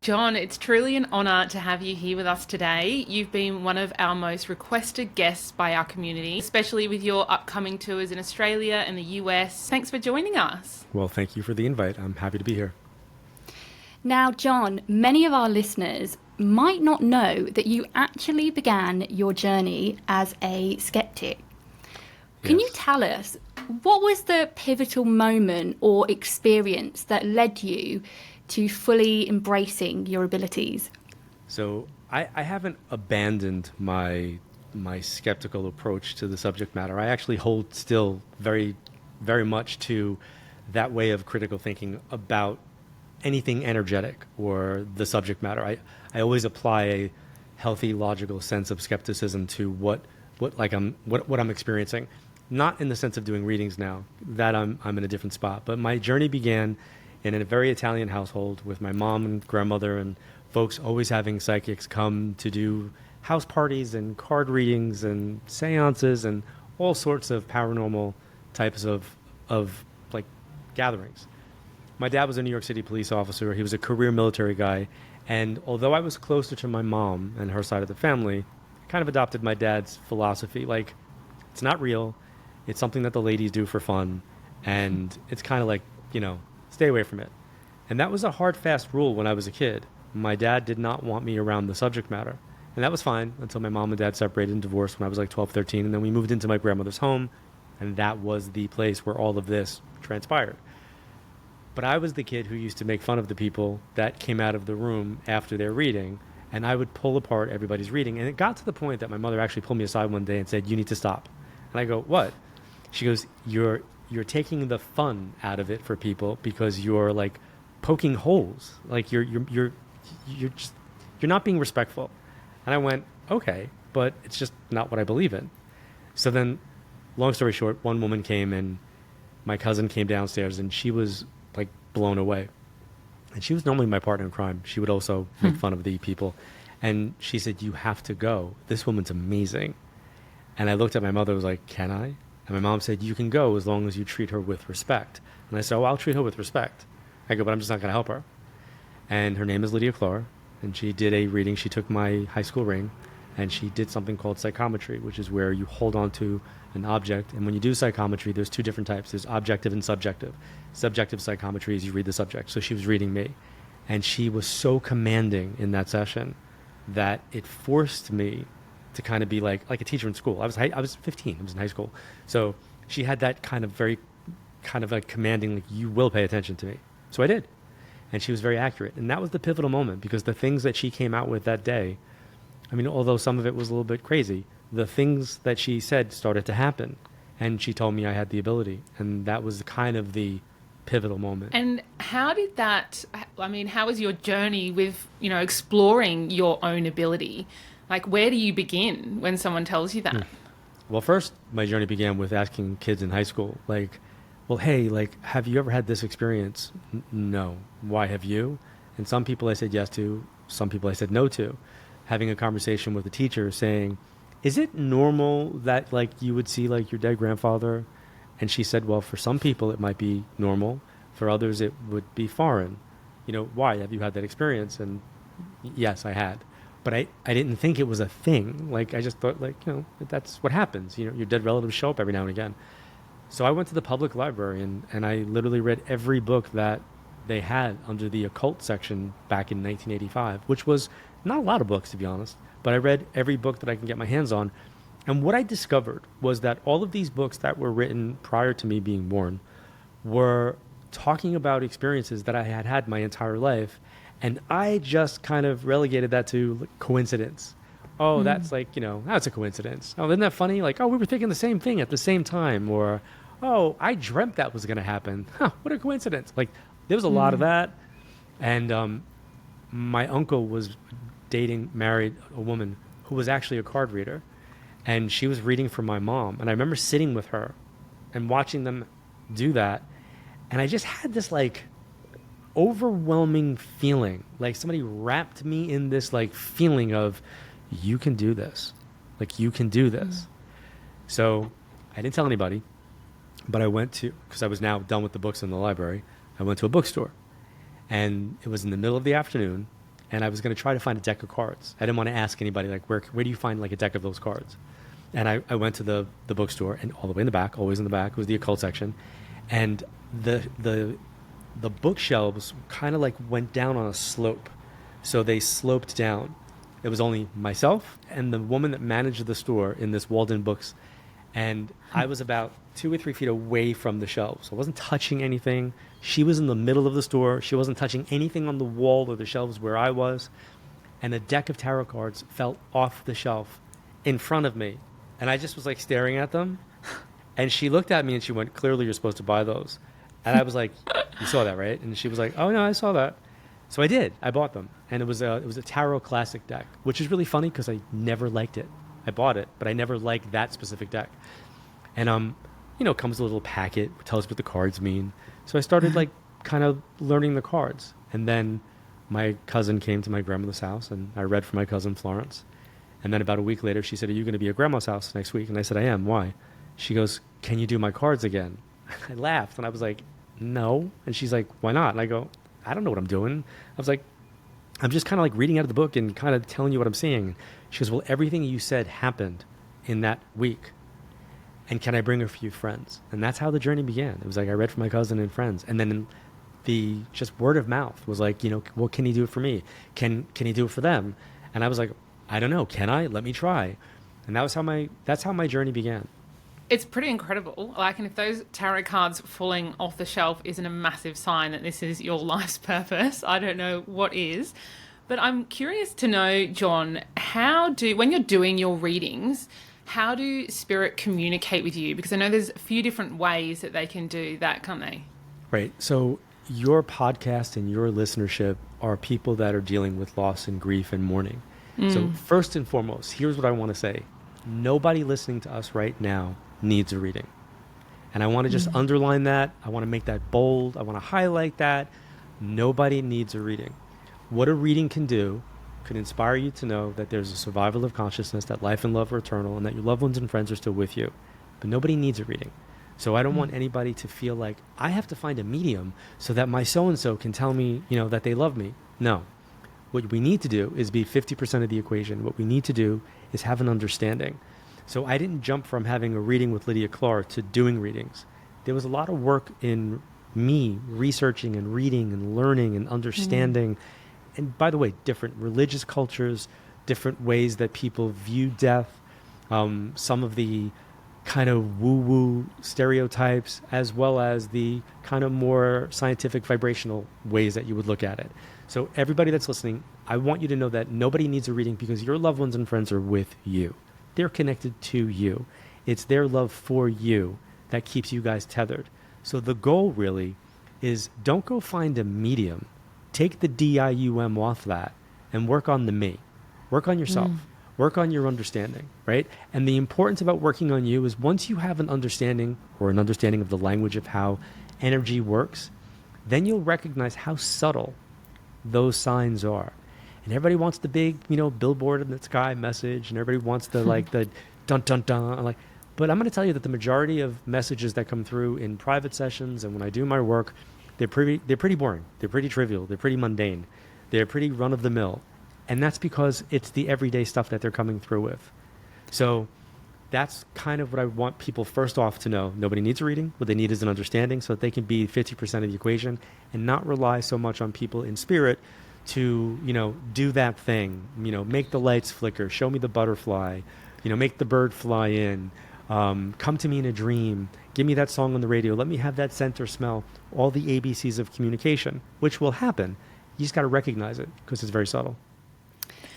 John, it's truly an honour to have you here with us today. You've been one of our most requested guests by our community, especially with your upcoming tours in Australia and the US. Thanks for joining us. Well, thank you for the invite. I'm happy to be here. Now, John, many of our listeners might not know that you actually began your journey as a skeptic. Can you Yes. tell us what was the pivotal moment or experience that led you to fully embracing your abilities? So I haven't abandoned my skeptical approach to the subject matter. I actually hold still very, very much to that way of critical thinking about anything energetic or the subject matter. I always apply a healthy, logical sense of skepticism to what I'm experiencing. Not in the sense of doing readings now, that I'm in a different spot. But my journey began in a very Italian household with my mom and grandmother and folks always having psychics come to do house parties and card readings and seances and all sorts of paranormal types of like gatherings. My dad was a New York City police officer. He was a career military guy. And although I was closer to my mom and her side of the family, I kind of adopted my dad's philosophy. Like, it's not real. It's something that the ladies do for fun. And it's kind of like, stay away from it. And that was a hard, fast rule when I was a kid. My dad did not want me around the subject matter. And that was fine until my mom and dad separated and divorced when I was like 12, 13. And then we moved into my grandmother's home. And that was the place where all of this transpired. But I was the kid who used to make fun of the people that came out of the room after their reading. And I would pull apart everybody's reading. And it got to the point that my mother actually pulled me aside one day and said, "You need to stop." And I go, "What?" She goes, You're taking the fun out of it for people because you're like poking holes. Like you're just you're not being respectful." And I went, "Okay, but it's just not what I believe in." So then, long story short, one woman came and my cousin came downstairs and she was like blown away. And she was normally my partner in crime. She would also make fun of the people. And she said, "You have to go. This woman's amazing." And I looked at my mother, was like, "Can I?" And my mom said, "You can go as long as you treat her with respect." And I said, "Oh, I'll treat her with respect." I go, "But I'm just not going to help her." And her name is Lydia Clore. And she did a reading. She took my high school ring and she did something called psychometry, which is where you hold on to an object. And when you do psychometry, there's two different types. There's objective and subjective. Subjective psychometry is you read the subject. So she was reading me. And she was so commanding in that session that it forced me to kind of be like a teacher in school. I was 15. I was in high school. So she had that kind of very kind of like commanding, like, "You will pay attention to me." So I did. And she was very accurate. And that was the pivotal moment because the things that she came out with that day, I mean, although some of it was a little bit crazy, the things that she said started to happen. And she told me I had the ability. And that was kind of the pivotal moment. And how was your journey with, exploring your own ability? Like, where do you begin when someone tells you that? Well, first, my journey began with asking kids in high school, like, "Well, hey, like, have you ever had this experience?" No. "Why, have you?" And some people I said yes to, some people I said no to. Having a conversation with a teacher saying, "Is it normal that, like, you would see, like, your dead grandfather?" And she said, "Well, for some people it might be normal. For others it would be foreign. Why? Have you had that experience?" And yes, I had. But I didn't think it was a thing. Like, I just thought, like, that's what happens. Your dead relatives show up every now and again. So I went to the public library and I literally read every book that they had under the occult section back in 1985, which was not a lot of books, to be honest. But I read every book that I can get my hands on. And what I discovered was that all of these books that were written prior to me being born were talking about experiences that I had had my entire life. And I just kind of relegated that to coincidence. Oh, that's like, that's a coincidence. Oh, isn't that funny? Like, oh, we were thinking the same thing at the same time. Or, oh, I dreamt that was going to happen. Huh, what a coincidence. Like, there was a lot of that. And my uncle was married a woman who was actually a card reader. And she was reading for my mom. And I remember sitting with her and watching them do that. And I just had this, like, overwhelming feeling, like somebody wrapped me in this, like, feeling of, you can do this. Like, you can do this. So I didn't tell anybody, but I went to, because I was now done with the books in the library, I went to a bookstore. And it was in the middle of the afternoon. and I was going to try to find a deck of cards. I didn't want to ask anybody, like, where do you find like a deck of those cards? And I went to the bookstore, and all the way in the back, always in the back, was the occult section. And the bookshelves kind of like went down on a slope. So they sloped down. It was only myself and the woman that managed the store in this Walden Books. And I was about 2 or 3 feet away from the shelves. I wasn't touching anything. She was in the middle of the store. She wasn't touching anything on the wall or the shelves where I was. And a deck of tarot cards fell off the shelf in front of me. And I just was like staring at them. And she looked at me and she went, "Clearly you're supposed to buy those." And I was like, "You saw that, right?" And she was like, "Oh no, I saw that." So I did. I bought them. And it was a Tarot Classic deck, which is really funny because I never liked it. I bought it, but I never liked that specific deck. And it comes with a little packet, tells what the cards mean. So I started like kind of learning the cards. And then my cousin came to my grandmother's house, and I read for my cousin Florence. And then about a week later, she said, "Are you going to be at grandma's house next week?" And I said, "I am." "Why?" She goes, "Can you do my cards again?" I laughed, and I was like, "No." And she's like, "Why not?" And I go, "I don't know what I'm doing." I was like, "I'm just kind of like reading out of the book and kind of telling you what I'm seeing." She goes, "Well, everything you said happened in that week. And can I bring a few friends?" And that's how the journey began. It was like I read for my cousin and friends. And then the just word of mouth was like, "Well, can you do it for me? Can you do it for them?" And I was like, "I don't know. Can I? Let me try." And that's how my journey began. It's pretty incredible. And if those tarot cards falling off the shelf isn't a massive sign that this is your life's purpose, I don't know what is. But I'm curious to know, John, when you're doing your readings, how do spirit communicate with you? Because I know there's a few different ways that they can do that, can't they? Right. So your podcast and your listenership are people that are dealing with loss and grief and mourning. So first and foremost, here's what I want to say. Nobody listening to us right now needs a reading. And I want to just underline that. I want to make that bold. I want to highlight that. Nobody needs a reading. What a reading can do could inspire you to know that there's a survival of consciousness, that life and love are eternal, and that your loved ones and friends are still with you. But nobody needs a reading. So I don't want anybody to feel like I have to find a medium so that my so-and-so can tell me, that they love me. No. What we need to do is be 50% of the equation. What we need to do is have an understanding. So I didn't jump from having a reading with Lydia Clark to doing readings. There was a lot of work in me researching and reading and learning and understanding. And by the way, different religious cultures, different ways that people view death, some of the kind of woo-woo stereotypes, as well as the kind of more scientific vibrational ways that you would look at it. So everybody that's listening, I want you to know that nobody needs a reading because your loved ones and friends are with you. They're connected to you. It's their love for you that keeps you guys tethered. So the goal really is don't go find a medium. Take the DIUM off that and work on the me. Work on yourself. Work on your understanding, right? And the importance about working on you is once you have an understanding of the language of how energy works, then you'll recognize how subtle those signs are. And everybody wants the big, billboard in the sky message, and everybody wants the the dun dun dun. But I'm going to tell you that the majority of messages that come through in private sessions and when I do my work, they're pretty boring. They're pretty trivial. They're pretty mundane. They're pretty run of the mill. And that's because it's the everyday stuff that they're coming through with. So that's kind of what I want people first off to know. Nobody needs a reading. What they need is an understanding so that they can be 50% of the equation and not rely so much on people in spirit to, do that thing, make the lights flicker, show me the butterfly, make the bird fly in, come to me in a dream, give me that song on the radio, let me have that scent or smell, all the ABCs of communication, which will happen. You just got to recognize it because it's very subtle.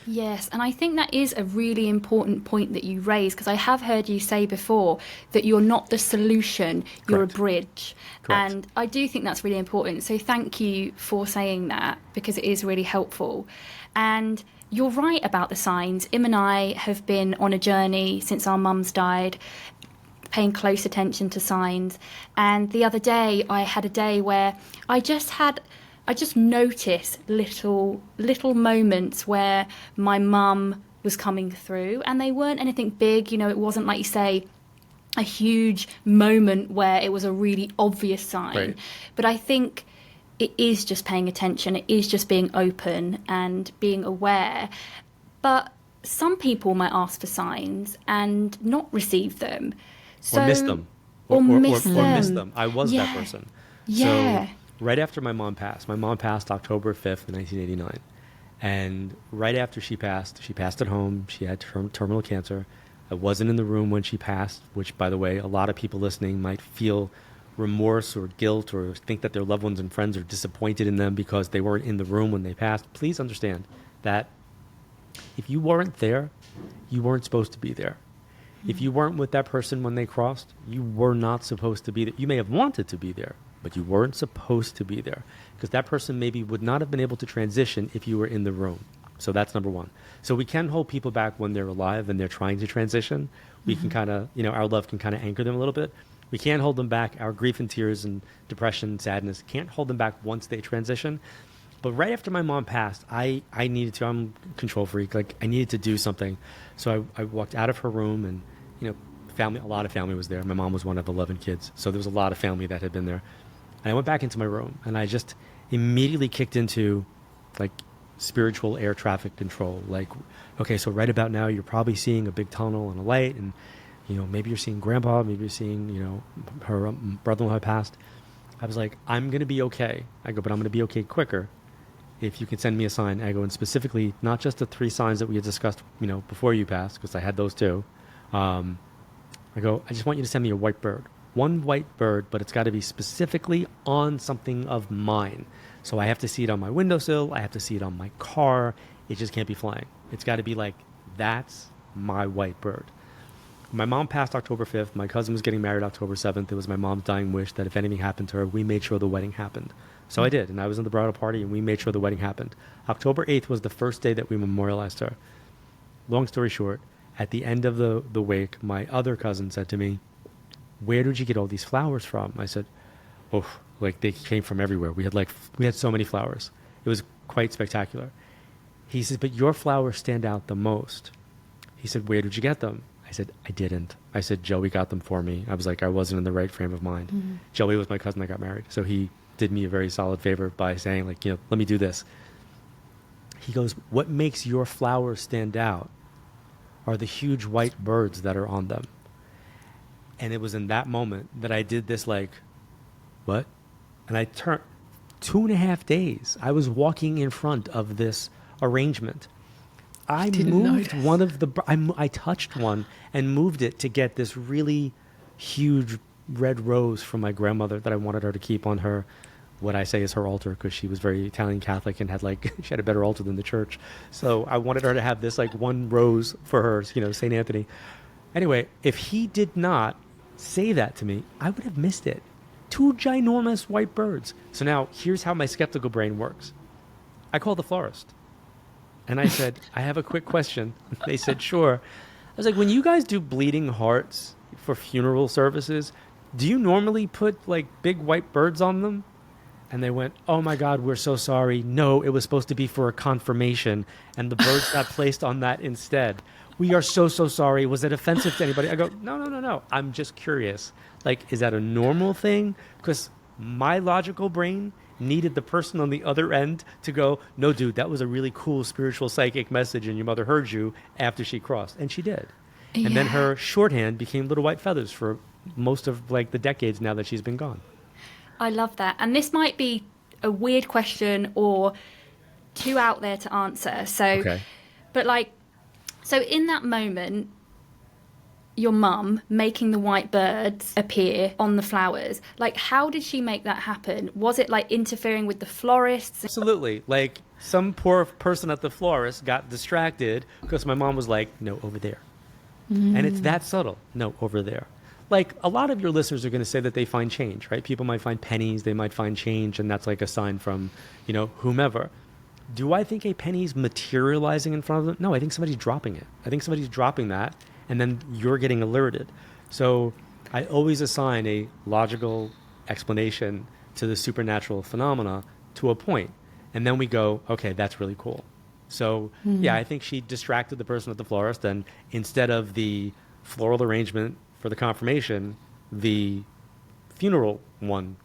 Yes, and I think that is a really important point that you raise, because I have heard you say before that you're not the solution, you're Correct. a bridge. Correct. And I do think that's really important. So thank you for saying that, because it is really helpful. And you're right about the signs. Im and I have been on a journey since our mums died, paying close attention to signs. And the other day, I had a day where I just noticed little moments where my mum was coming through, and they weren't anything big. It wasn't, like you say, a huge moment where it was a really obvious sign. Right. But I think it is just paying attention, it is just being open and being aware. But some people might ask for signs and not receive them. Or miss them. Or miss Or them. miss them. I was that person. Yeah. So right after my mom passed October 5th, 1989. And right after she passed at home. She had terminal cancer. I wasn't in the room when she passed, which, by the way, a lot of people listening might feel remorse or guilt or think that their loved ones and friends are disappointed in them because they weren't in the room when they passed. Please understand that if you weren't there, you weren't supposed to be there. If you weren't with that person when they crossed, you were not supposed to be there. You may have wanted to be there, but you weren't supposed to be there because that person maybe would not have been able to transition if you were in the room. So that's number one. So we can hold people back when they're alive and they're trying to transition. We can kind of, our love can kind of anchor them a little bit. We can't hold them back. Our grief and tears and depression, sadness can't hold them back once they transition. But right after my mom passed, I needed to, I'm a control freak, like I needed to do something. So I walked out of her room and, a lot of family was there. My mom was one of 11 kids. So there was a lot of family that had been there. And I went back into my room and I just immediately kicked into like spiritual air traffic control. Like, okay, so right about now, you're probably seeing a big tunnel and a light and, maybe you're seeing grandpa, maybe you're seeing, her brother-in-law had passed. I was like, I'm going to be okay. I go, but I'm going to be okay quicker if you can send me a sign. I go, and specifically, not just the 3 signs that we had discussed, before you passed, because I had those too. I go, I just want you to send me a white bird. One white bird, but it's got to be specifically on something of mine. So I have to see it on my windowsill. I have to see it on my car. It just can't be flying. It's got to be like, that's my white bird. My mom passed October 5th. My cousin was getting married October 7th. It was my mom's dying wish that if anything happened to her, we made sure the wedding happened. So I did, and I was in the bridal party, and we made sure the wedding happened. October 8th was the first day that we memorialized her. Long story short, at the end of the wake, my other cousin said to me, where did you get all these flowers from? I said, oh, like they came from everywhere. We had so many flowers. It was quite spectacular. He says, but your flowers stand out the most. He said, where did you get them? I said, I didn't. I said, Joey got them for me. I was like, I wasn't in the right frame of mind. Mm-hmm. Joey was my cousin that got married. So he did me a very solid favor by saying, like, let me do this. He goes, what makes your flowers stand out are the huge white birds that are on them. And it was in that moment that I did this, like, what? And I turned 2.5 days. I was walking in front of this arrangement. I moved one of the, I touched one and moved it to get this really huge red rose from my grandmother that I wanted her to keep on her, what I say is her altar, because she was very Italian Catholic and had she had a better altar than the church. So I wanted her to have this like one rose for her, St. Anthony. Anyway, if he did not say that to me, I would have missed it. 2 ginormous white birds. So now here's how my skeptical brain works. I called the florist. And I said, I have a quick question. They said, sure. I was like, when you guys do bleeding hearts for funeral services, do you normally put like big white birds on them? And they went, oh my God, we're so sorry. No, it was supposed to be for a confirmation. And the birds got placed on that instead. We are so sorry. Was it offensive to anybody? I go, no. I'm just curious. Like, is that a normal thing? Because my logical brain needed the person on the other end to go, no, dude, that was a really cool spiritual psychic message and your mother heard you after she crossed. And she did. Yeah. And then her shorthand became little white feathers for most of like the decades now that she's been gone. I love that. And this might be a weird question or too out there to answer. So, okay. But like, so in that moment, your mum making the white birds appear on the flowers, like how did she make that happen? Was it like interfering with the florists? Absolutely. Like some poor person at the florist got distracted because my mom was like, no, over there. Mm. And it's that subtle. No, over there. Like a lot of your listeners are going to say that they find change, right? People might find pennies, they might find change, and that's like a sign from, whomever. Do I think a penny's materializing in front of them? No, I think somebody's dropping it. I think somebody's dropping that, and then you're getting alerted. So I always assign a logical explanation to the supernatural phenomena to a point. And then we go, okay, that's really cool. So yeah, I think she distracted the person at the florist, and instead of the floral arrangement for the confirmation, the funeral one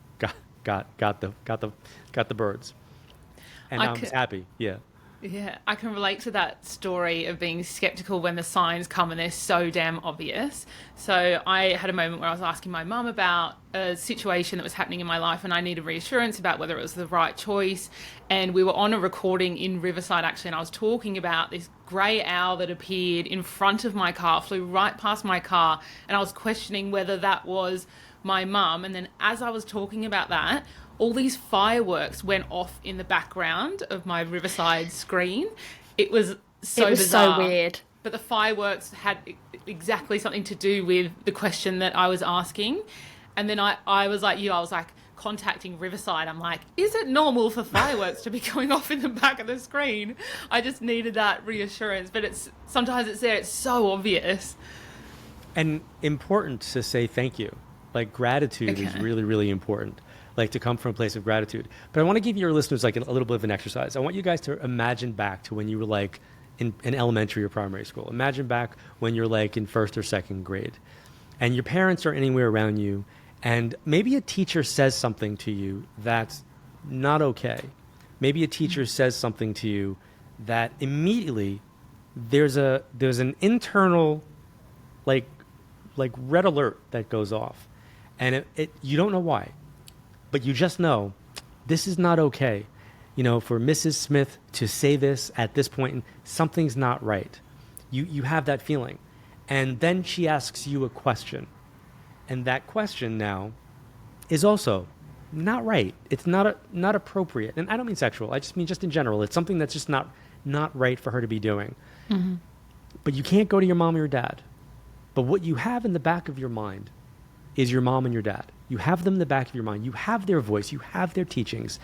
got the birds, and I'm happy. Yeah. Yeah, I can relate to that story of being skeptical when the signs come and they're so damn obvious. So I had a moment where I was asking my mum about a situation that was happening in my life and I needed reassurance about whether it was the right choice. And we were on a recording in Riverside actually, and I was talking about this grey owl that appeared in front of my car, flew right past my car, and I was questioning whether that was my mum. And then as I was talking about that, all these fireworks went off in the background of my Riverside screen. It was so bizarre. So weird. But the fireworks had exactly something to do with the question that I was asking. And then I was like, I was like contacting Riverside. I'm like, is it normal for fireworks to be going off in the back of the screen? I just needed that reassurance. But sometimes it's there. It's so obvious. And important to say thank you. Like gratitude is really, really important. Like to come from a place of gratitude. But I want to give your listeners like a little bit of an exercise. I want you guys to imagine back to when you were like in elementary or primary school. Imagine back when you're like in first or second grade and your parents are anywhere around you and maybe a teacher says something to you that's not okay. Maybe a teacher says something to you that immediately there's an internal like red alert that goes off and it you don't know why. But you just know this is not okay. You know, for Mrs. Smith to say this at this point, something's not right. You have that feeling. And then she asks you a question. And that question now is also not right. It's not appropriate. And I don't mean sexual. I just mean just in general. It's something that's just not right for her to be doing. Mm-hmm. But you can't go to your mom or your dad. But what you have in the back of your mind is your mom and your dad. You have them in the back of your mind. You have their voice. You have their teachings.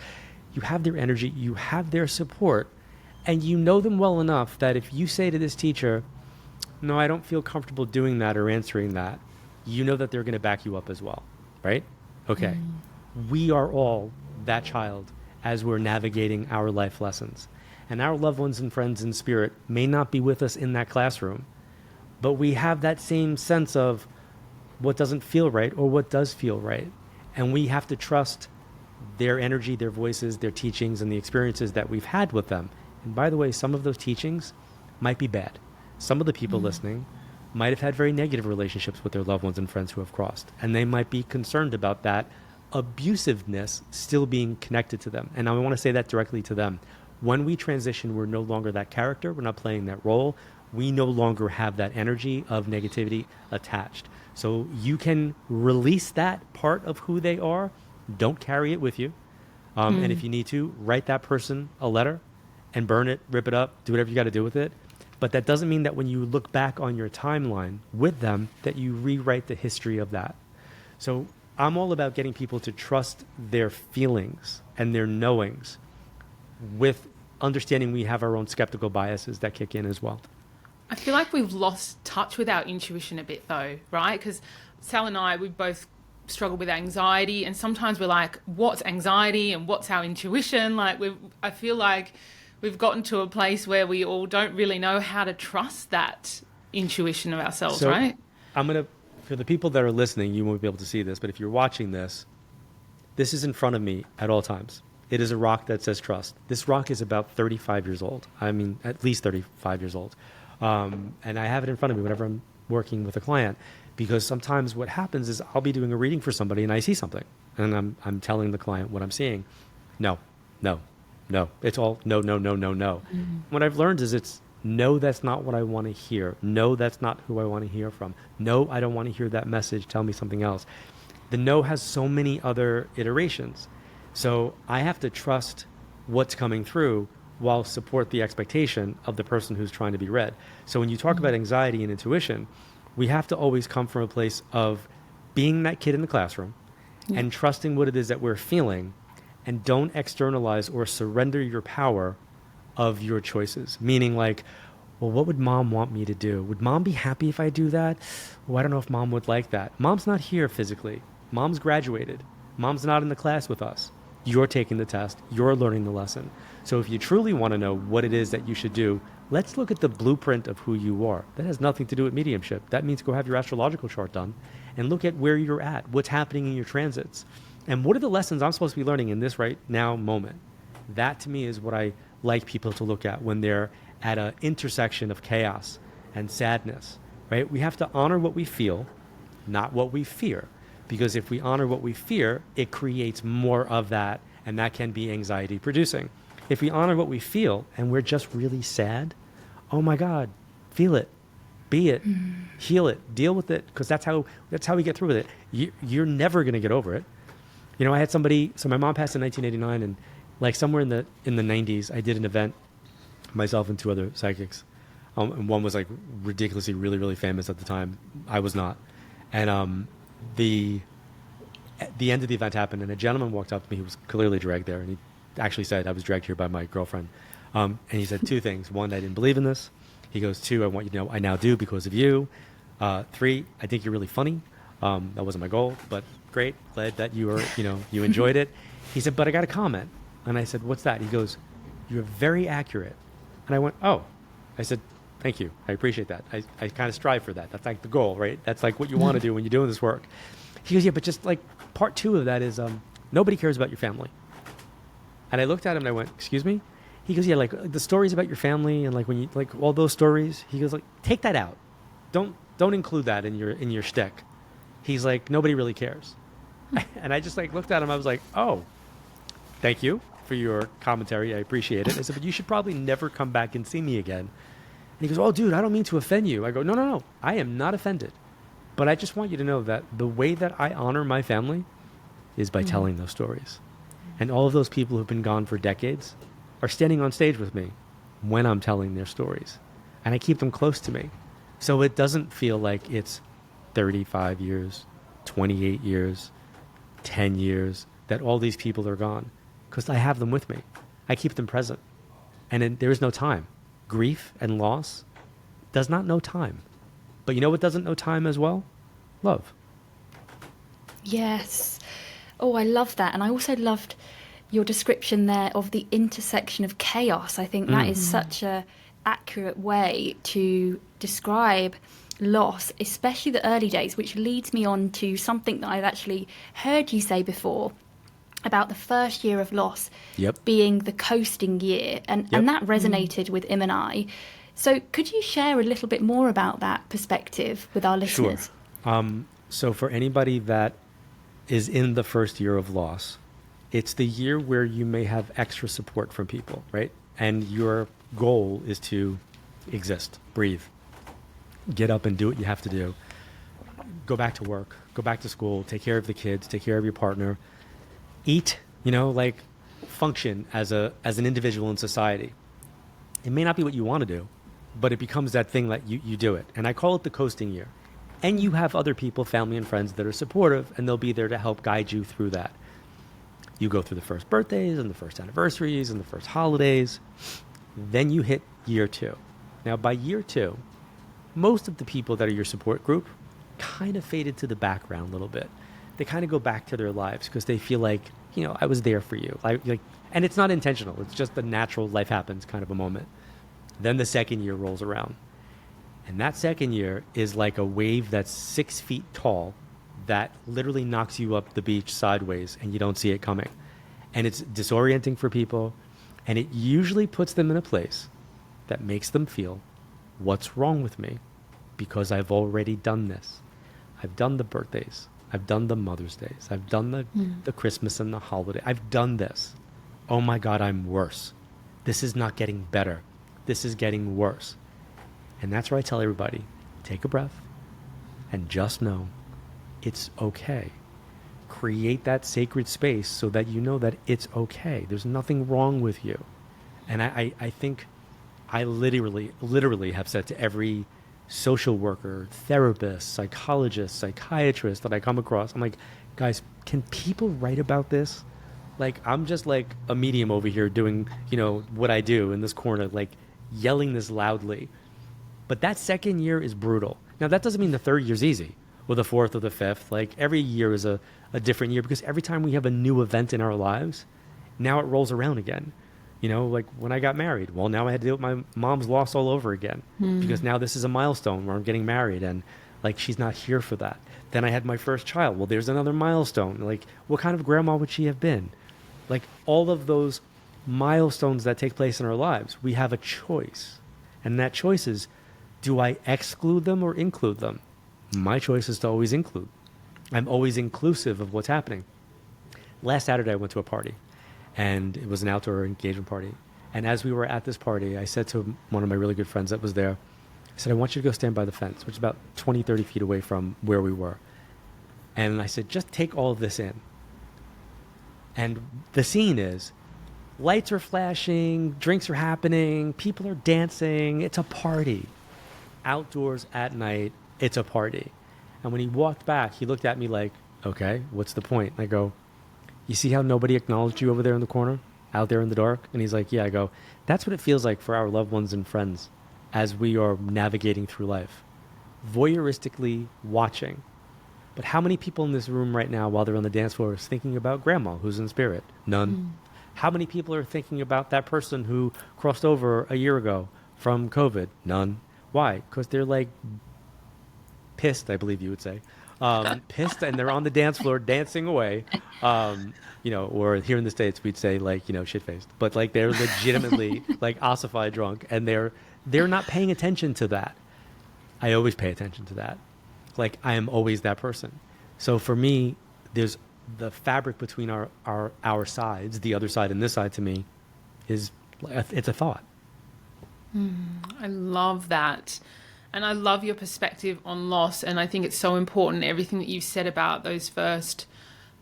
You have their energy. You have their support. And you know them well enough that if you say to this teacher, no, I don't feel comfortable doing that or answering that, you know that they're going to back you up as well, right? Okay. We are all that child as we're navigating our life lessons. And our loved ones and friends in spirit may not be with us in that classroom, but we have that same sense of what doesn't feel right or what does feel right. And we have to trust their energy, their voices, their teachings, and the experiences that we've had with them. And by the way, some of those teachings might be bad. Some of the people listening might have had very negative relationships with their loved ones and friends who have crossed. And they might be concerned about that abusiveness still being connected to them. And I want to say that directly to them. When we transition, we're no longer that character. We're not playing that role. We no longer have that energy of negativity attached. So you can release that part of who they are. Don't carry it with you. And if you need to, write that person a letter and burn it, rip it up, do whatever you got to do with it. But that doesn't mean that when you look back on your timeline with them, that you rewrite the history of that. So I'm all about getting people to trust their feelings and their knowings with understanding we have our own skeptical biases that kick in as well. I feel like we've lost touch with our intuition a bit though, right? Because Sal and I, we both struggle with anxiety, and sometimes we're like, what's anxiety and what's our intuition? Like I feel like we've gotten to a place where we all don't really know how to trust that intuition of ourselves, so right? For the people that are listening, you won't be able to see this, but if you're watching this, this is in front of me at all times. It is a rock that says trust. This rock is about 35 years old. I mean, at least 35 years old. And I have it in front of me whenever I'm working with a client, because sometimes what happens is I'll be doing a reading for somebody and I see something and I'm telling the client what I'm seeing. No. It's all no. Mm-hmm. What I've learned is it's no, that's not what I want to hear. No, that's not who I want to hear from. No, I don't want to hear that message. Tell me something else. The no has so many other iterations. So I have to trust what's coming through while support the expectation of the person who's trying to be read. So when you talk about anxiety and intuition, we have to always come from a place of being that kid in the classroom and trusting what it is that we're feeling, and don't externalize or surrender your power of your choices. Meaning like, well, what would mom want me to do? Would mom be happy if I do that? Well, I don't know if mom would like that. Mom's not here physically. Mom's graduated. Mom's not in the class with us. You're taking the test. You're learning the lesson. So if you truly want to know what it is that you should do, let's look at the blueprint of who you are. That has nothing to do with mediumship. That means go have your astrological chart done and look at where you're at, what's happening in your transits. And what are the lessons I'm supposed to be learning in this right now moment? That to me is what I like people to look at when they're at an intersection of chaos and sadness, right? We have to honor what we feel, not what we fear. Because if we honor what we fear, it creates more of that, and that can be anxiety producing. If we honor what we feel and we're just really sad, oh my God, feel it, be it, heal it, deal with it, because that's how we get through with it. You're never going to get over it. You know, I had somebody, so my mom passed in 1989, and like somewhere in the 90s, I did an event, myself and two other psychics. And one was like ridiculously, really, really famous at the time. I was not. And the end of the event happened, and a gentleman walked up to me who was clearly dragged there, and he actually said, I was dragged here by my girlfriend. And he said two things. One, I didn't believe in this. He goes, two, I want you to know I now do because of you. Three, I think you're really funny. That wasn't my goal, but great. Glad that you enjoyed it. He said, but I got a comment. And I said, what's that? He goes, you're very accurate. And I went, oh. I said, thank you. I appreciate that. I kind of strive for that. That's like the goal, right? That's like what you want to do when you're doing this work. He goes, yeah, but just like part two of that is nobody cares about your family. And I looked at him and I went, excuse me? He goes, yeah, like the stories about your family and like when you like all those stories. He goes, like, take that out. Don't include that in your shtick. He's like, nobody really cares. And I just like looked at him. I was like, oh, thank you for your commentary. I appreciate it. I said, but you should probably never come back and see me again. And he goes, oh, dude, I don't mean to offend you. I go, no. I am not offended. But I just want you to know that the way that I honor my family is by telling those stories. And all of those people who've been gone for decades are standing on stage with me when I'm telling their stories. And I keep them close to me. So it doesn't feel like it's 35 years, 28 years, 10 years that all these people are gone. Because I have them with me. I keep them present. And there is no time. Grief and loss does not know time. But you know what doesn't know time as well? Love. Yes. Oh, I love that. And I also loved your description there of the intersection of chaos. I think that is such a accurate way to describe loss, especially the early days, which leads me on to something that I've actually heard you say before about the first year of loss being the coasting year. And that resonated with Im and I. So could you share a little bit more about that perspective with our listeners? Sure. So for anybody that is in the first year of loss, it's the year where you may have extra support from people, right? And your goal is to exist, breathe, get up and do what you have to do, go back to work, go back to school, take care of the kids, take care of your partner, eat, like function as an individual in society. It may not be what you want to do, but it becomes that thing that you do it. And I call it the coasting year. And you have other people, family and friends that are supportive, and they'll be there to help guide you through that. You go through the first birthdays and the first anniversaries and the first holidays. Then you hit year two. Now, by year two, most of the people that are your support group kind of faded to the background a little bit. They kind of go back to their lives because they feel like, I was there for you. And it's not intentional. It's just the natural life happens kind of a moment. Then the second year rolls around. And that second year is like a wave that's 6 feet tall that literally knocks you up the beach sideways and you don't see it coming. And it's disorienting for people. And it usually puts them in a place that makes them feel, what's wrong with me? Because I've already done this. I've done the birthdays. I've done the Mother's Days. I've done the Christmas and the holiday. I've done this. Oh my God, I'm worse. This is not getting better. This is getting worse. And that's where I tell everybody, take a breath and just know it's okay. Create that sacred space so that you know that it's okay. There's nothing wrong with you. And I think I literally have said to every social worker, therapist, psychologist, psychiatrist that I come across, I'm like, guys, can people write about this? Like, I'm just like a medium over here doing, what I do in this corner, like yelling this loudly. But that second year is brutal. Now, that doesn't mean the third year's easy, or the fourth or the fifth. Like, every year is a different year because every time we have a new event in our lives, now it rolls around again. Like when I got married, well, now I had to deal with my mom's loss all over again because now this is a milestone where I'm getting married. And Like, she's not here for that. Then I had my first child. Well, there's another milestone. Like, what kind of grandma would she have been? Like, all of those milestones that take place in our lives, we have a choice. And that choice is, do I exclude them or include them? My choice is to always include. I'm always inclusive of what's happening. Last Saturday, I went to a party, and it was an outdoor engagement party. And as we were at this party, I said to one of my really good friends that was there, I said, I want you to go stand by the fence, which is about 20, 30 feet away from where we were. And I said, just take all of this in. And the scene is, lights are flashing, drinks are happening, people are dancing. It's a party. Outdoors at night, it's a party. And when he walked back, he looked at me like, okay, what's the point? And I go, you see how nobody acknowledged you over there in the corner, out there in the dark? And he's like, yeah. I go, that's what it feels like for our loved ones and friends as we are navigating through life. Voyeuristically watching. But how many people in this room right now, while they're on the dance floor, is thinking about grandma who's in spirit? None. How many people are thinking about that person who crossed over a year ago from COVID? None. Why? Because they're like pissed, I believe you would say. Pissed, and they're on the dance floor dancing away. Or here in the States, we'd say like, shit-faced. But like they're legitimately like ossified drunk, and they're not paying attention to that. I always pay attention to that. Like, I am always that person. So for me, there's the fabric between our sides, the other side and this side to me, it's a thought. I love that. And I love your perspective on loss. And I think it's so important, everything that you've said about those first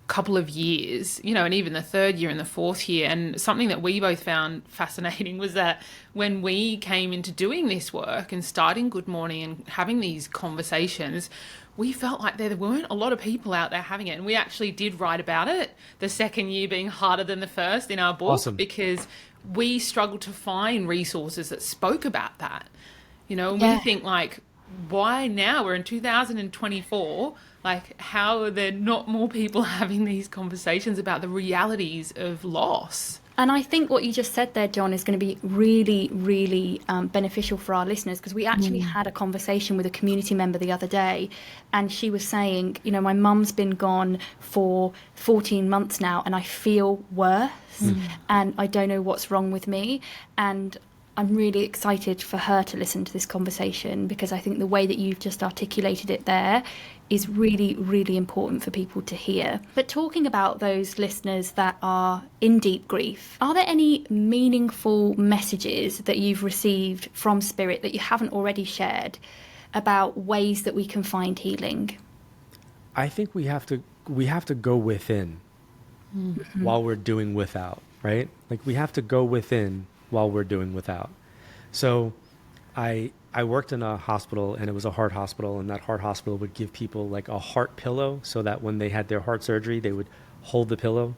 couple of years, and even the third year and the fourth year. And something that we both found fascinating was that when we came into doing this work and starting Good Mourning and having these conversations, we felt like there weren't a lot of people out there having it. And we actually did write about it, the second year being harder than the first in our book. Awesome. Because we struggled to find resources that spoke about that. And Yeah. we think like, why now? We're in 2024. Like, how are there not more people having these conversations about the realities of loss? And I think what you just said there, John, is going to be really, really beneficial for our listeners, because we actually had a conversation with a community member the other day, and she was saying, my mum's been gone for 14 months now, and I feel worse, and I don't know what's wrong with me. And I'm really excited for her to listen to this conversation, because I think the way that you've just articulated it there is really, really important for people to hear. But talking about those listeners that are in deep grief, are there any meaningful messages that you've received from Spirit that you haven't already shared about ways that we can find healing? I think we have to go within while we're doing without, right? Like, we have to go within while we're doing without. So I worked in a hospital, and it was a heart hospital, and that heart hospital would give people like a heart pillow so that when they had their heart surgery, they would hold the pillow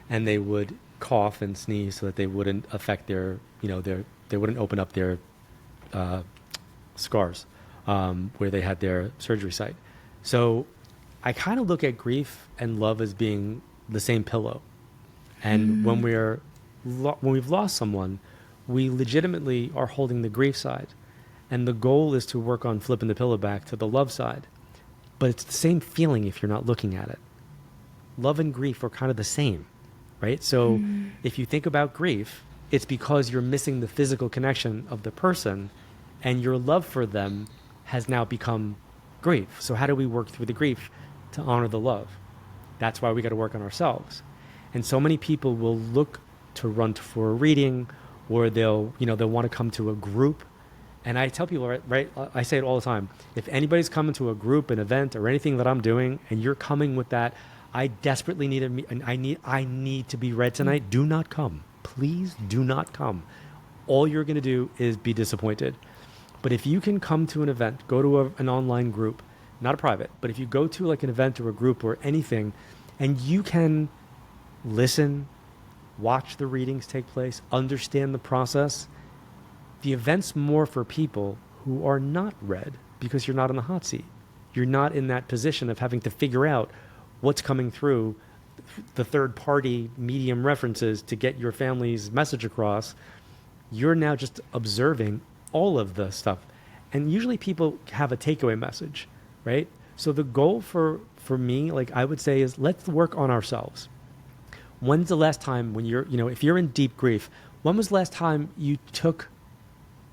and they would cough and sneeze so that they wouldn't affect they wouldn't open up their scars where they had their surgery site. So I kind of look at grief and love as being the same pillow. And when we've lost someone, we legitimately are holding the grief side. And the goal is to work on flipping the pillow back to the love side. But it's the same feeling if you're not looking at it. Love and grief are kind of the same, right? So if you think about grief, it's because you're missing the physical connection of the person, and your love for them has now become grief. So how do we work through the grief to honor the love? That's why we got to work on ourselves. And so many people will look to run for a reading, or they'll want to come to a group. And I tell people, right, I say it all the time, if anybody's coming to a group, an event, or anything that I'm doing, and you're coming with that, I desperately I need to be read tonight, do not come. Please do not come. All you're going to do is be disappointed. But if you can come to an event, go to an online group, not a private, but if you go to like an event or a group or anything, and you can listen, watch the readings take place, understand the process, the event's more for people who are not read, because you're not in the hot seat. You're not in that position of having to figure out what's coming through the third-party medium references to get your family's message across. You're now just observing all of the stuff. And usually people have a takeaway message, right? So the goal for me, like I would say, is let's work on ourselves. When's the last time when you're, if you're in deep grief, when was the last time you took,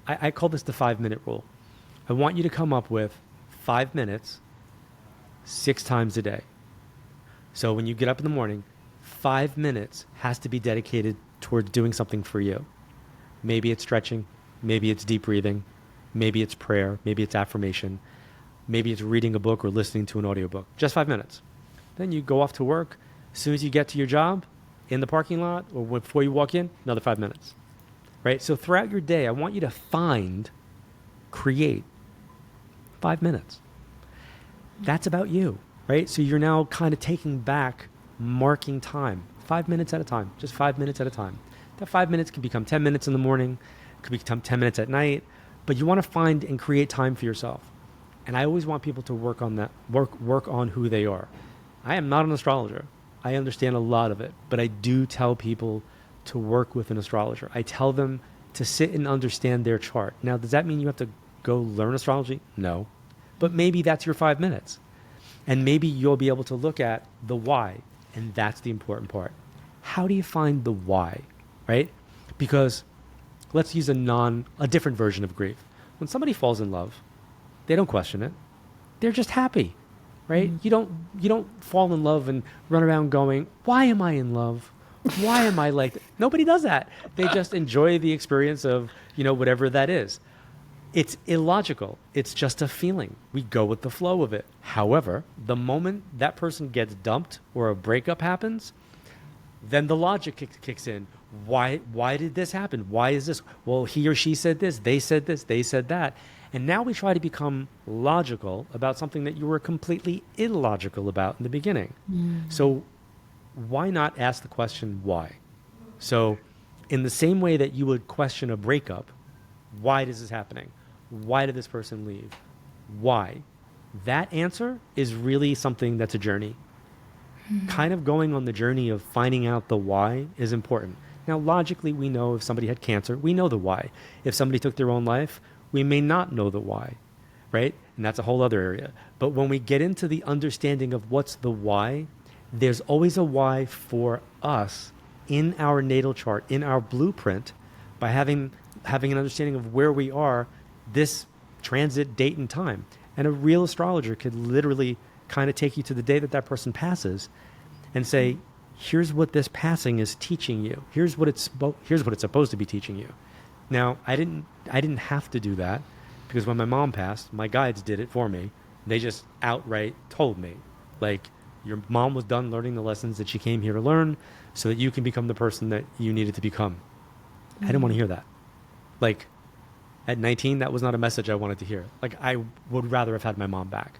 I call this the 5-minute rule. I want you to come up with 5 minutes 6 times a day. So when you get up in the morning, 5 minutes has to be dedicated towards doing something for you. Maybe it's stretching, maybe it's deep breathing, maybe it's prayer, maybe it's affirmation, maybe it's reading a book or listening to an audiobook. Just 5 minutes. Then you go off to work. As soon as you get to your job, in the parking lot or before you walk in, another 5 minutes, right? So throughout your day, I want you to create 5 minutes. That's about you, right? So you're now kind of taking back, marking time, 5 minutes at a time, just 5 minutes at a time. That 5 minutes can become 10 minutes in the morning, could become 10 minutes at night, but you want to find and create time for yourself. And I always want people to work on that, work on who they are. I am not an astrologer. I understand a lot of it, but I do tell people to work with an astrologer. I tell them to sit and understand their chart. Now, does that mean you have to go learn astrology? No. But maybe that's your 5 minutes. And maybe you'll be able to look at the why. And that's the important part. How do you find the why, right? Because let's use a different version of grief. When somebody falls in love, they don't question it. They're just happy, right? Mm-hmm. You don't fall in love and run around going, why am I in love? Why am I like that? Nobody does that. They just enjoy the experience of, whatever that is. It's illogical. It's just a feeling. We go with the flow of it. However, the moment that person gets dumped or a breakup happens, then the logic kicks in. Why did this happen? Why is this? Well, he or she said this, they said that. And now we try to become logical about something that you were completely illogical about in the beginning. So why not ask the question, why? So in the same way that you would question a breakup, why is this happening? Why did this person leave? Why? That answer is really something that's a journey. Kind of going on the journey of finding out the why is important. Now, logically, we know if somebody had cancer, we know the why. If somebody took their own life, we may not know the why, right? And that's a whole other area. But when we get into the understanding of what's the why, there's always a why for us in our natal chart, in our blueprint, by having an understanding of where we are this transit date and time. And a real astrologer could literally kind of take you to the day that person passes and say, here's what this passing is teaching you. Here's what it's supposed to be teaching you. Now, I didn't have to do that because when my mom passed, my guides did it for me. They just outright told me, like, your mom was done learning the lessons that she came here to learn so that you can become the person that you needed to become. I didn't want to hear that. Like, at 19, that was not a message I wanted to hear. Like, I would rather have had my mom back.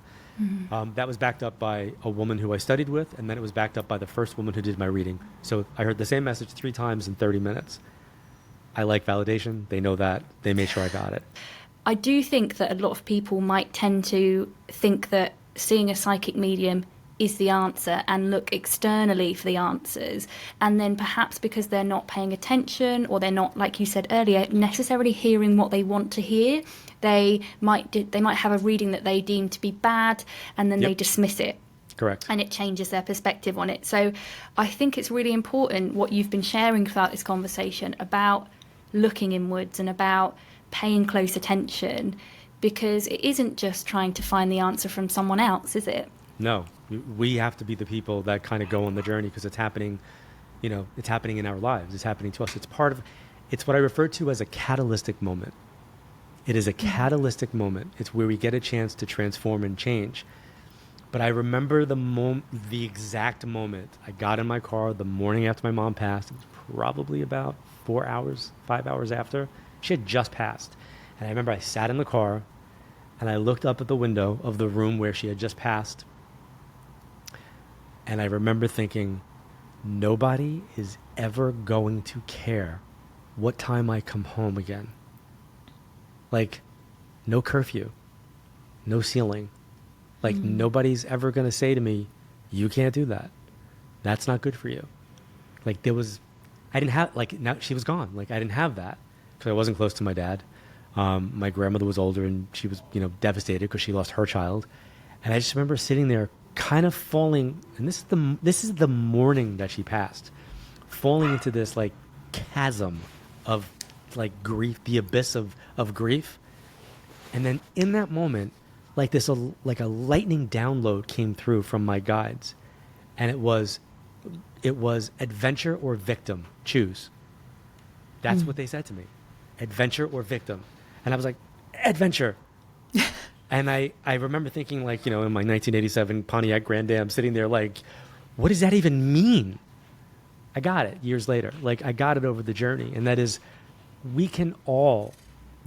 That was backed up by a woman who I studied with, and then it was backed up by the first woman who did my reading. So I heard the same message 3 times in 30 minutes. I like validation. They know that. They made sure I got it. I do think that a lot of people might tend to think that seeing a psychic medium is the answer and look externally for the answers. And then perhaps because they're not paying attention or they're not, like you said earlier, necessarily hearing what they want to hear, they might have a reading that they deem to be bad and then they dismiss it. Correct. And it changes their perspective on it. So I think it's really important what you've been sharing throughout this conversation about looking inwards and about paying close attention, because it isn't just trying to find the answer from someone else, is it? No, we have to be the people that kind of go on the journey because it's happening, it's happening in our lives. It's happening to us. It's what I refer to as a catalytic moment. It is a catalytic moment. It's where we get a chance to transform and change. But I remember the exact moment I got in my car the morning after my mom passed. It was probably about 5 hours after. She had just passed. And I remember I sat in the car and I looked up at the window of the room where she had just passed. And I remember thinking, nobody is ever going to care what time I come home again. Like, no curfew, no ceiling. Like, nobody's ever going to say to me, you can't do that. That's not good for you. Like, now she was gone. Like, I didn't have that because I wasn't close to my dad. My grandmother was older and she was, devastated because she lost her child. And I just remember sitting there kind of falling, and this is the morning that she passed, falling into this like chasm of like grief, the abyss of grief. And then in that moment, like this, like a lightning download came through from my guides. And it was adventure or victim, choose. That's what they said to me, adventure or victim. And I was like, adventure. And I remember thinking, like, in my 1987 Pontiac Grand Am, sitting there like, what does that even mean? I got it years later. Like, I got it over the journey. And that is, we can all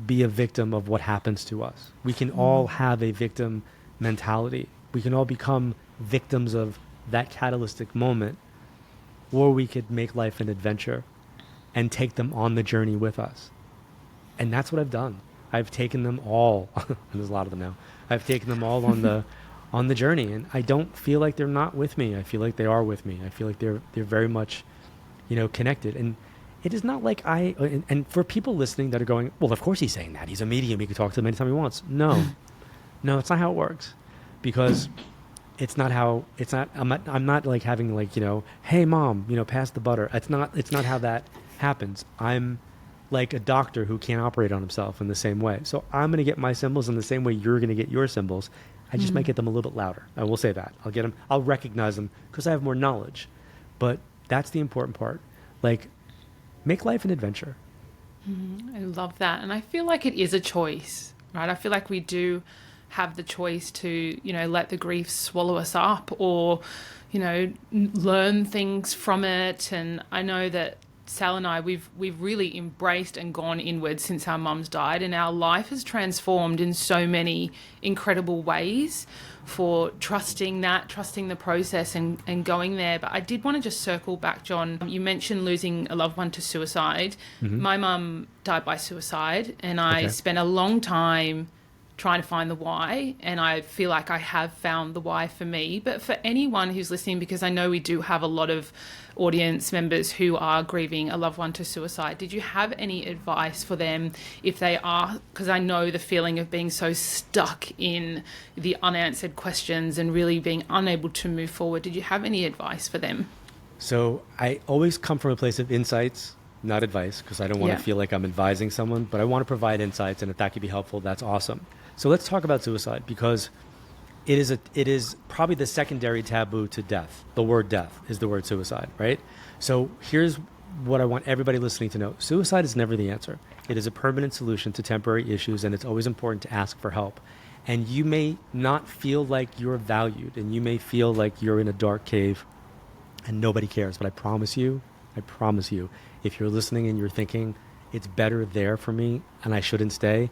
be a victim of what happens to us. We can all have a victim mentality. We can all become victims of that catalytic moment, or we could make life an adventure and take them on the journey with us. And that's what I've done. I've taken them all, and there's a lot of them now. I've taken them all on the journey, and I don't feel like they're not with me. I feel like they are with me. I feel like they're very much, connected. And it is not like and for people listening that are going, well, of course he's saying that. He's a medium. He can talk to them anytime he wants. No, it's not how it works, because I'm not like having like, hey mom, pass the butter. It's not how that happens. I'm like a doctor who can't operate on himself in the same way. So I'm going to get my symbols in the same way you're going to get your symbols. I just might get them a little bit louder. I will say that. I'll recognize them because I have more knowledge. But that's the important part. Like, make life an adventure. I love that. And I feel like it is a choice, right? I feel like we do have the choice to, let the grief swallow us up, or, learn things from it. And I know that Sal and I, we've really embraced and gone inward since our mums died, and our life has transformed in so many incredible ways for trusting the process and going there. But I did want to just circle back, John. You mentioned losing a loved one to suicide. My mum died by suicide, and I spent a long time trying to find the why, and I feel like I have found the why for me. But for anyone who's listening, because I know we do have a lot of audience members who are grieving a loved one to suicide, did you have any advice for them if they are, because I know the feeling of being so stuck in the unanswered questions and really being unable to move forward, did you have any advice for them? So I always come from a place of insights, not advice, because I don't want to feel like I'm advising someone, but I want to provide insights, and if that could be helpful, that's awesome. So let's talk about suicide, because it is probably the secondary taboo to death. The word death is the word suicide, right? So here's what I want everybody listening to know. Suicide is never the answer. It is a permanent solution to temporary issues, and it's always important to ask for help. And you may not feel like you're valued, and you may feel like you're in a dark cave and nobody cares, but I promise you, if you're listening and you're thinking, it's better there for me and I shouldn't stay,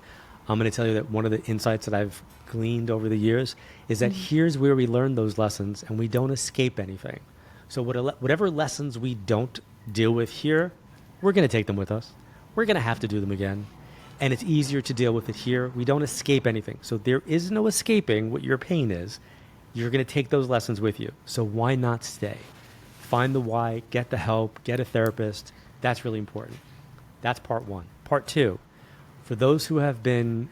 I'm going to tell you that one of the insights that I've gleaned over the years is that here's where we learn those lessons, and we don't escape anything. So whatever lessons we don't deal with here, we're going to take them with us. We're going to have to do them again. And it's easier to deal with it here. We don't escape anything. So there is no escaping what your pain is. You're going to take those lessons with you. So why not stay? Find the why, get the help, get a therapist. That's really important. That's part one. Part two, for those who have been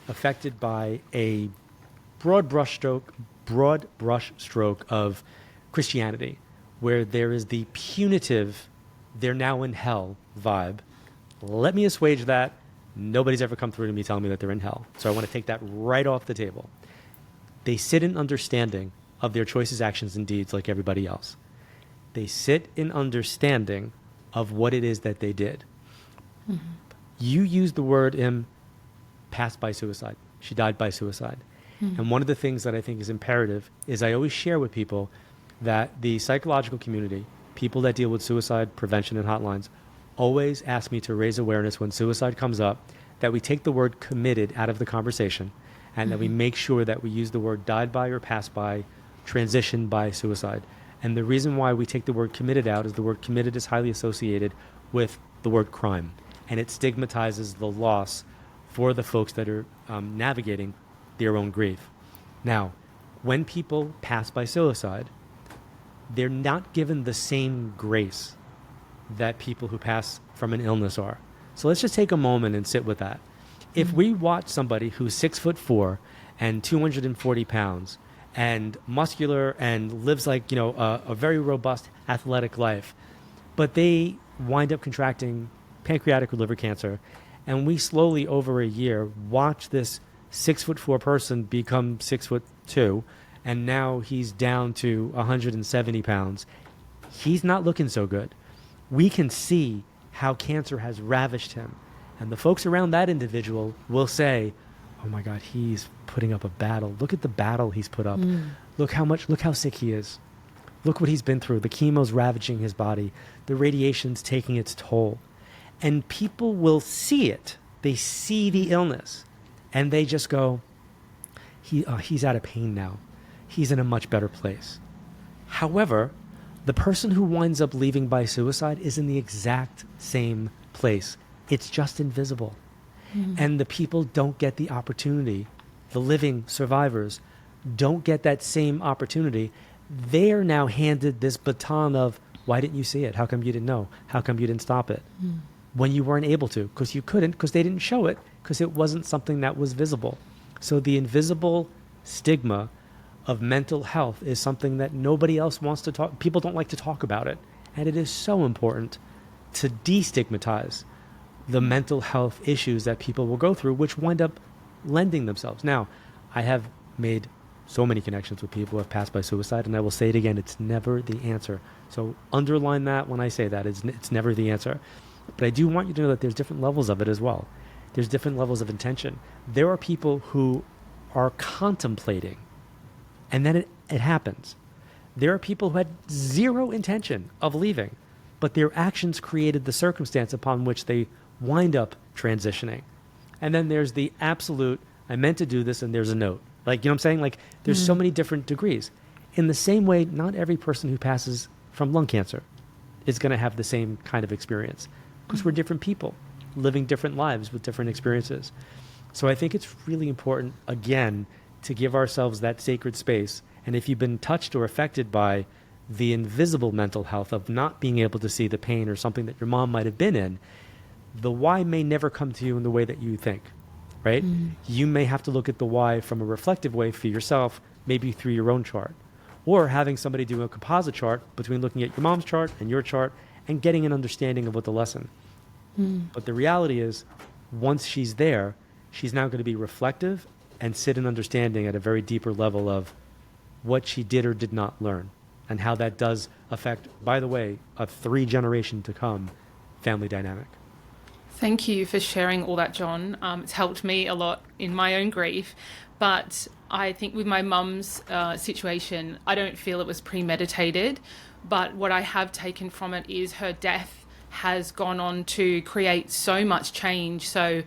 affected by a broad brushstroke of Christianity, where there is the punitive, they're now in hell vibe. Let me assuage that. Nobody's ever come through to me telling me that they're in hell. So I want to take that right off the table. They sit in understanding of their choices, actions, and deeds like everybody else. They sit in understanding of what it is that they did. Mm-hmm. You used the word passed by suicide. She died by suicide. Mm-hmm. And one of the things that I think is imperative is I always share with people that the psychological community, people that deal with suicide prevention and hotlines, always ask me to raise awareness when suicide comes up, that we take the word committed out of the conversation, and that we make sure that we use the word died by or passed by, transitioned by suicide. And the reason why we take the word committed out is the word committed is highly associated with the word crime, and it stigmatizes the loss for the folks that are navigating their own grief. Now, when people pass by suicide, they're not given the same grace that people who pass from an illness are. So let's just take a moment and sit with that. If we watch somebody who's 6'4" and 240 pounds and muscular and lives like, a very robust athletic life. But they wind up contracting pancreatic or liver cancer. And we slowly, over a year, watch this 6'4" person become 6'2", and now he's down to 170 pounds. He's not looking so good. We can see how cancer has ravished him. And the folks around that individual will say, oh my God, he's putting up a battle. Look at the battle he's put up. Look how sick he is. Look what he's been through. The chemo's ravaging his body. The radiation's taking its toll. And people will see it. They see the illness. And they just go, he's out of pain now. He's in a much better place. However, the person who winds up leaving by suicide is in the exact same place. It's just invisible. And the people don't get the opportunity. The living survivors don't get that same opportunity. They are now handed this baton of, why didn't you see it? How come you didn't know? How come you didn't stop it? When you weren't able to, because you couldn't, because they didn't show it, because it wasn't something that was visible. So the invisible stigma of mental health is something that nobody else wants to talk. People don't like to talk about it. And it is so important to destigmatize the mental health issues that people will go through, which wind up lending themselves. Now, I have made so many connections with people who have passed by suicide, and I will say it again, it's never the answer. So underline that when I say that, it's never the answer. But I do want you to know that there's different levels of it as well. There's different levels of intention. There are people who are contemplating, and then it happens. There are people who had zero intention of leaving, but their actions created the circumstance upon which they wind up transitioning. And then there's the absolute, I meant to do this, and there's a note. Like, you know what I'm saying? Like, there's so many different degrees. In the same way, not every person who passes from lung cancer is going to have the same kind of experience, because we're different people living different lives with different experiences. So I think it's really important, again, to give ourselves that sacred space. And if you've been touched or affected by the invisible mental health of not being able to see the pain or something that your mom might have been in, the why may never come to you in the way that you think, right? You may have to look at the why from a reflective way for yourself, maybe through your own chart, or having somebody do a composite chart between looking at your mom's chart and your chart and getting an understanding of what the lesson. But the reality is, once she's there, she's now going to be reflective and sit in understanding at a very deeper level of what she did or did not learn, and how that does affect, by the way, a 3-generation to come family dynamic. Thank you for sharing all that, John. It's helped me a lot in my own grief. But I think with my mum's situation, I don't feel it was premeditated. But what I have taken from it is her death has gone on to create so much change. So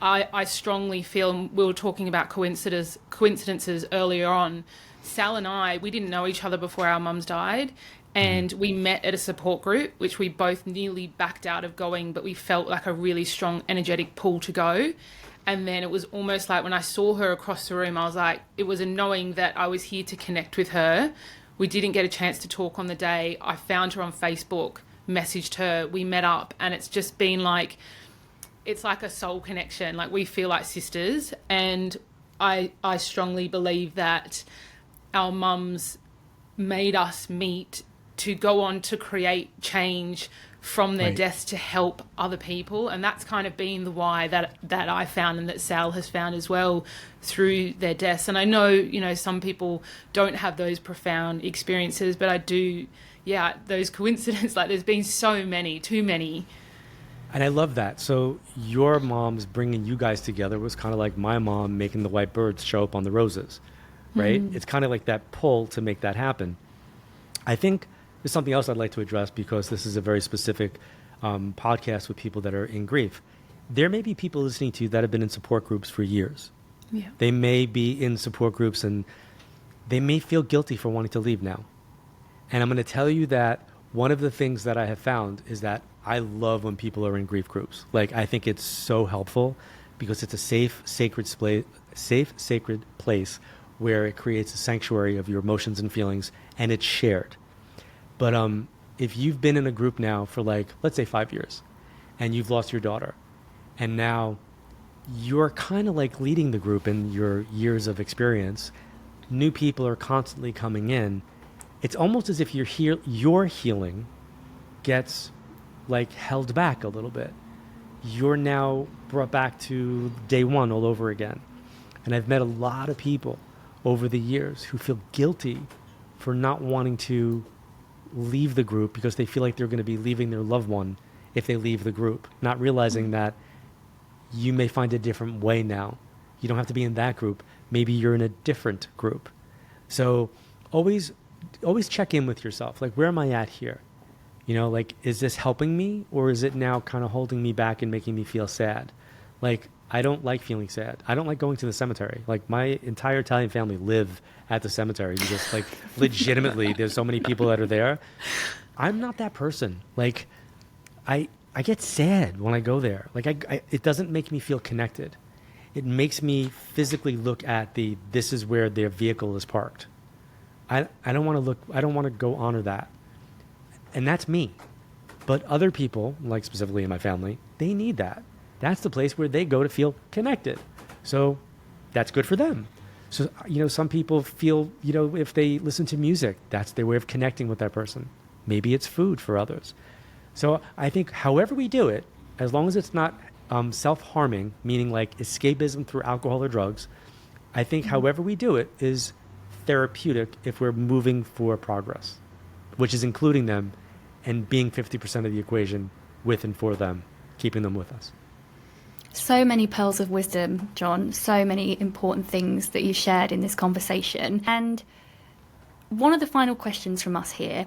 I strongly feel, we were talking about coincidences earlier on. Sal and I, we didn't know each other before our mums died. And we met at a support group, which we both nearly backed out of going, but we felt like a really strong energetic pull to go. And then it was almost like when I saw her across the room, I was like, it was a knowing that I was here to connect with her. We didn't get a chance to talk on the day. I found her on Facebook, messaged her, we met up, and it's just been like, it's like a soul connection. Like, we feel like sisters. And I strongly believe that our mums made us meet to go on to create change from their deaths to help other people. And that's kind of been the why that I found, and that Sal has found as well through their deaths. And I know, some people don't have those profound experiences, but I do, those coincidences, like there's been so many, too many. And I love that. So your mom's bringing you guys together was kind of like my mom making the white birds show up on the roses, right? It's kind of like that pull to make that happen. I think there's something else I'd like to address, because this is a very specific podcast with people that are in grief. There may be people listening to you that have been in support groups for years. Yeah. They may be in support groups and they may feel guilty for wanting to leave now. And I'm going to tell you that one of the things that I have found is that I love when people are in grief groups. Like, I think it's so helpful because it's a safe, sacred place where it creates a sanctuary of your emotions and feelings, and it's shared. But if you've been in a group now for, like, let's say 5 years, and you've lost your daughter, and now you're kind of like leading the group in your years of experience. New people are constantly coming in. It's almost as if your healing gets like held back a little bit. You're now brought back to day one all over again. And I've met a lot of people over the years who feel guilty for not wanting to leave the group because they feel like they're going to be leaving their loved one if they leave the group, not realizing that you may find a different way now. You don't have to be in that group. Maybe you're in a different group. So always check in with yourself. Like, where am I at here? You know, like, is this helping me, or is it now kind of holding me back and making me feel sad? Like, I don't like feeling sad. I don't like going to the cemetery. Like, my entire Italian family live at the cemetery because, like, legitimately, there's so many people that are there. I'm not that person. Like, I get sad when I go there. Like, it doesn't make me feel connected. It makes me physically look at this is where their vehicle is parked. I don't want to go honor that. And that's me. But other people, like specifically in my family, they need that. That's the place where they go to feel connected. So that's good for them. So, you know, some people feel, you know, if they listen to music, that's their way of connecting with that person. Maybe it's food for others. So I think however we do it, as long as it's not self-harming, meaning like escapism through alcohol or drugs, I think however we do it is therapeutic if we're moving for progress, which is including them and being 50% of the equation with and for them, keeping them with us. So many pearls of wisdom, John, so many important things that you shared in this conversation. And one of the final questions from us here,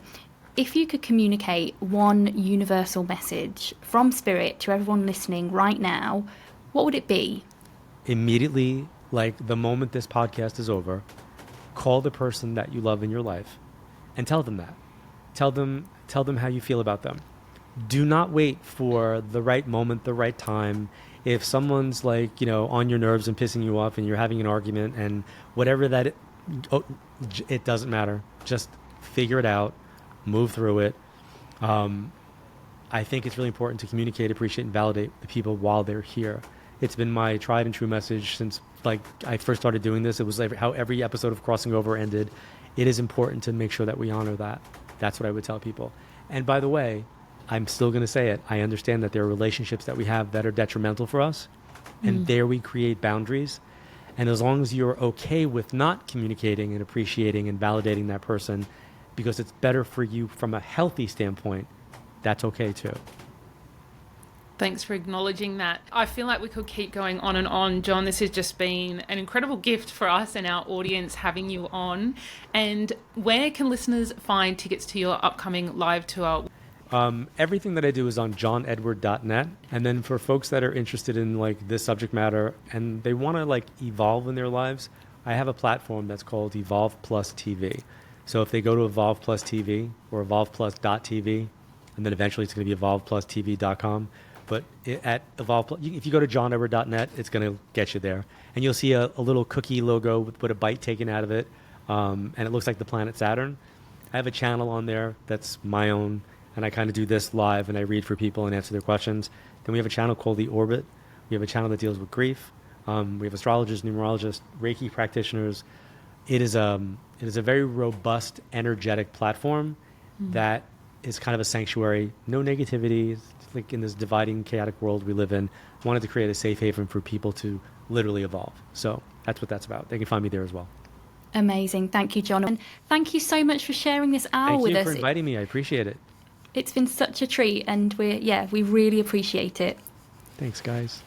if you could communicate one universal message from Spirit to everyone listening right now, what would it be? Immediately, like the moment this podcast is over, call the person that you love in your life and tell them that. Tell them how you feel about them. Do not wait for the right moment, the right time. If someone's like, you know, on your nerves and pissing you off and you're having an argument and whatever that, it doesn't matter. Just figure it out, move through it. I think it's really important to communicate, appreciate, and validate the people while they're here. It's been my tried and true message since like I first started doing this. It was like how every episode of Crossing Over ended. It is important to make sure that we honor that. That's what I would tell people. And by the way, I'm still going to say it. I understand that there are relationships that we have that are detrimental for us. And there we create boundaries. And as long as you're okay with not communicating and appreciating and validating that person, because it's better for you from a healthy standpoint, that's okay too. Thanks for acknowledging that. I feel like we could keep going on and on, John. This has just been an incredible gift for us and our audience having you on. And where can listeners find tickets to your upcoming live tour? Everything that I do is on johnedward.net. And then for folks that are interested in like this subject matter and they want to like evolve in their lives, I have a platform that's called Evolve Plus TV. So if they go to Evolve Plus TV or evolveplus.tv, and then eventually it's going to be evolveplustv.com. But at Evolve, if you go to johnedward.net, it's going to get you there. And you'll see a little cookie logo with a bite taken out of it. And it looks like the planet Saturn. I have a channel on there that's my own. And I kind of do this live and I read for people and answer their questions. Then we have a channel called The Orbit. We have a channel that deals with grief. We have astrologists, numerologists, Reiki practitioners. It is a very robust, energetic platform that is kind of a sanctuary. No negativity. Like in this dividing, chaotic world we live in, wanted to create a safe haven for people to literally evolve. So that's what that's about. They can find me there as well. Amazing. Thank you, John. And thank you so much for sharing this hour with us. Thank you for inviting me. I appreciate it. It's been such a treat, and we really appreciate it. Thanks, guys.